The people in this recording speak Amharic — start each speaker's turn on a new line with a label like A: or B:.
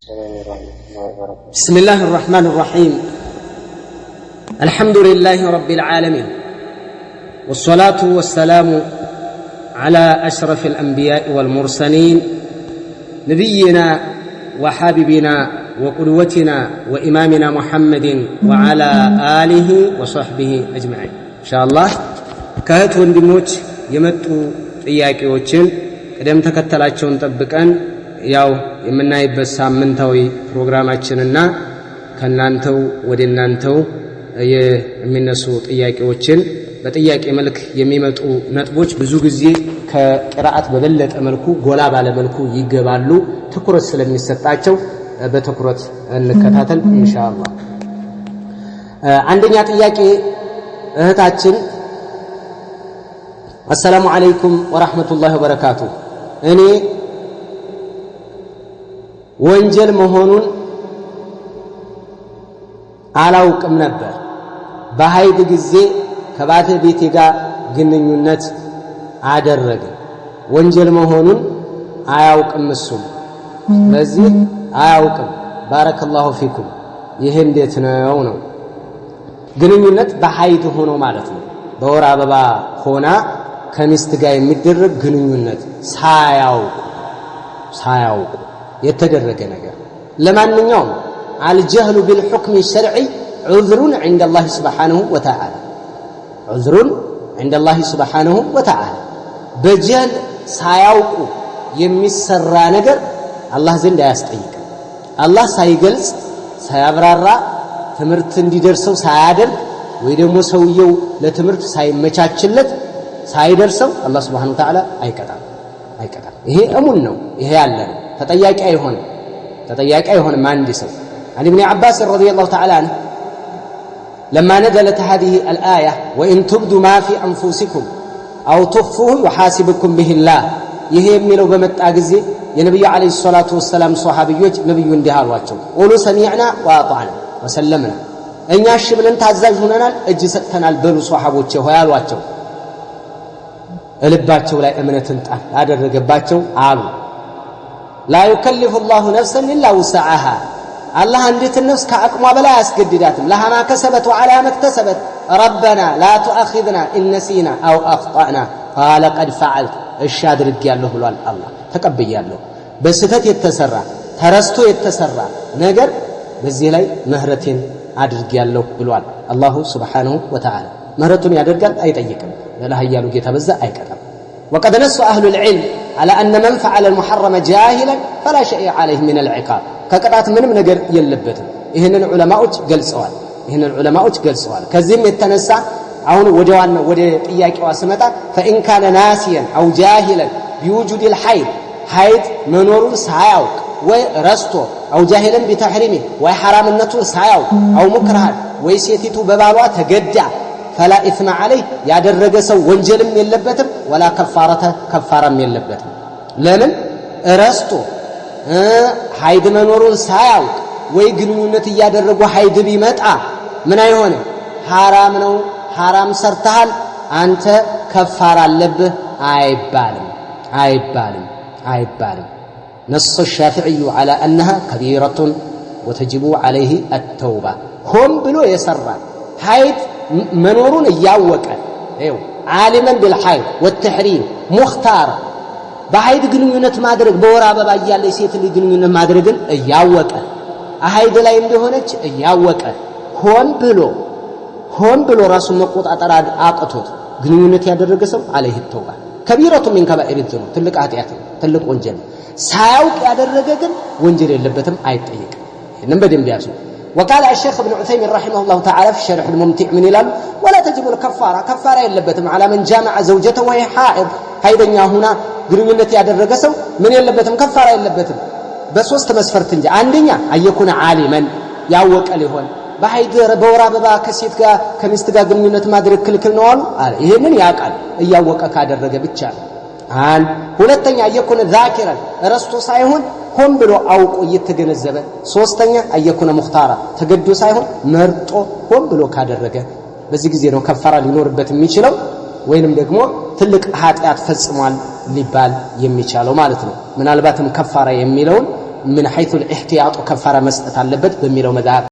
A: بسم الله الرحمن الرحيم. الحمد لله رب العالمين، والصلاة والسلام على أشرف الأنبياء والمرسلين نبينا وحبيبنا وقدوتنا وإمامنا محمد وعلى آله وصحبه أجمعين. إن شاء الله كهت وندموت يمتو ጥያቄዎችን ቀደም ተከተላቸውን ጠብቀን ያው የምናይበት ሳምንታዊ ፕሮግራማችንና ከናንተው ወደናንተው የሚነሱ ጥያቄዎችን በጥያቄ መልክ የሚመጡ ነጥቦች ብዙ ጊዜ ከቅራአት በበለጠ መልኩ ጎላ ባለ መልኩ ይገባሉ። ትኩረት ስለሚሰጣቸው በትኩረት እንከታተል ኢንሻአላህ። አንደኛ ጥያቄ እህታችን السلام عليكم ورحمة الله وبركاته እኔ ወንጀል መሆኑን አላውቅም ነበር። በኃይድ ጊዜ ከባለቤቴ ጋር ግንኙነት አደረገ። ወንጀል መሆኑን አያውቅም እሱም። ስለዚህ አያውቅም። ባረከላሁ ፊኩም። ይሄ እንዴት ነው? ግንኙነት በኃይድ ሆኖ ማለት ነው። በወር አበባ ሆና ከሚስት ጋር የሚደረግ ግንኙነት ሳያውቁ የተደረገ ነገር ለማንኛውም الجهل بالحكم الشرعي عذر عند الله سبحانه وتعالى عذر عند الله سبحانه وتعالى በጀል ሳያውቁ የሚሰራ ነገር አላህ ዘንድ አያስጠይቅም። አላህ ሳይገልጽ ሳያብራራ ትምህርት እንዲደርሰው ሳያደርግ ወይ ደግሞ ሰውየው ለትምህርት ሳይመቻችለት ሳይደርሰው አላህ Subhanahu Wa Ta'ala አይቀጣም። ይሄ እሙን ነው። ይሄ ያለ ነው። ተጠያቂ አይሆንም አንድ ሰው عن ابن عباس رضي الله تعالى عنه لما نزلت هذه الآية وإن تبدوا ما في أنفسكم أو تخفوه يحاسبكم به الله ይሄ የሚለው በመጣ ጊዜ የነብዩ አለይሂ ሰላቱ ወሰለም ሷሃቢዎች ነብዩ እንዲህ አሏቸው ቁሉ ሰሚዕና ወአጣዕና ወሰለምና እኛ እሺ ብለን ታዛዥ ሆነናል እጅ ሰጥተናል በሉ ሷሃቦቼ ሆይ አሏቸው። ልባቸው ላይ እምነትን ጣል አደረገባቸው አሉ لا يكلف الله نفسا الا وسعها الله አንዲት ነፍስ ከአቅሟ በላይ አያስገድዳትም لها ما كسبت وعلى ما اكتسبت ربنا لا تؤاخذنا إن نسينا أو أخطأنا قال قد فعلت እሺ አድርጌያለሁ ብሏል አላህ ተቀበያለሁ። በስተት የተሰራ ተረስቶ የተሰራ ነገር በዚህ ላይ ምህረትን አድርጌያለሁ ብሏል አላሁ Subhanahu Wa Ta'ala። ምህረቱን ያደርጋል አይጠይቅም። ለላህ ያሉ ጌታ በዛ አይቀጣም። وقد نص أهل العلم على أن من فعل المحرم جاهلا فلا شيء عليه من العقاب ከቅጣት ምንም ነገር የለበትም። ይሄንን ዑለማዎች ገልጸዋል። ከዚህም የተነሳ አሁን ወደ ጥያቄዋ ስመጣ فإن كان ناسيا أو جاهلا بوجود الحيض መኖሩን ሳያውቅ ወይ ረስቶ أو جاهلا بتحريمه ወይ حرامነቱን ሳያውቅ أو مكرها ወይ ሴቲቱ በባሏ ተገዳ فلا إثم عليه ያደረገ ሰው ወንጀልም የለበትም ولا كفارም የለበትም። ለምን ረስቶ ሀይድ መኖሩን ሳያውቅ ወይ ግንኙነት ያደረጉ ሀይድ ቢመጣ ምን አይሆንም? حرام ነው፣ حرام ሰርተሃል፣ አንተ ከፋራ አለብህ አይባልም። نص الشافعي على أنها كبيرة وتجب عليه التوبة هم ብሎ የሰራ ሀይድ መኖሩን ያወቀ ዓሊመን بالحيض والتحريم مختار በሀይድ ግንኙነት ማድረግ በወር አበባ ያለ ሴት ልጅ ግንኙነት ማድረግን ያወቀ ሀይድ ላይ እንደሆነች ያወቀ ሆን ብሎ ራሱን መቆጣጠር አቅቶት ግንኙነት ያደረገ ሰው عليه التوبة كبيرة من كبائر الذنوب ትልቅ ኃጢአት ትልቅ ወንጀል ሳያውቅ ያደረገ ግን ወንጀል የለበትም አይጠየቅም። ይሄንን በደንብ ያዙ። وقال الشيخ ابن عثيمين رحمه الله تعالى في الشرح الممتع من الال ولا تجب الكفارة የለበትም على من جامع زوجته وهي حائض ሀይደኛ ሁና ግንኙነት ያደረገ ሰው ምን የለበትም? ከፋራ የለበትም። በሶስት መስፈርት እንጂ አንደኛ አየኩነ ዓሊመን ያወቀ ሊሆን በሀይድ በወር አበባ ከሴት ጋር ከሚስት ጋር ግንኙነት ማድረግ ክልክል ነው አሉ። ይሄንን ያውቃል እያወቀ ካደረገ ብቻ ነው። ሁለተኛ አየኩነ ዛኪራን ረስቶ ሳይሆን ሆን ብሎ አውቆ እየተገነዘበ። ሶስተኛ አየኩነ ሙኽታራ ተገዶ ሳይሆን መርጦ ሆን ብሎ ካደረገ በዚህ ጊዜ ነው ከፋራ ሊኖርበት የሚችለው ወይንም ደግሞ ትልቅ ኃጢአት ፈጽሟል ሊባል የሚቻለው ማለት ነው። ምናልባትም ከፋራ የሚለውን من حيث الاحتياط وكفاره مسጠት አለበት በሚለው መذهብ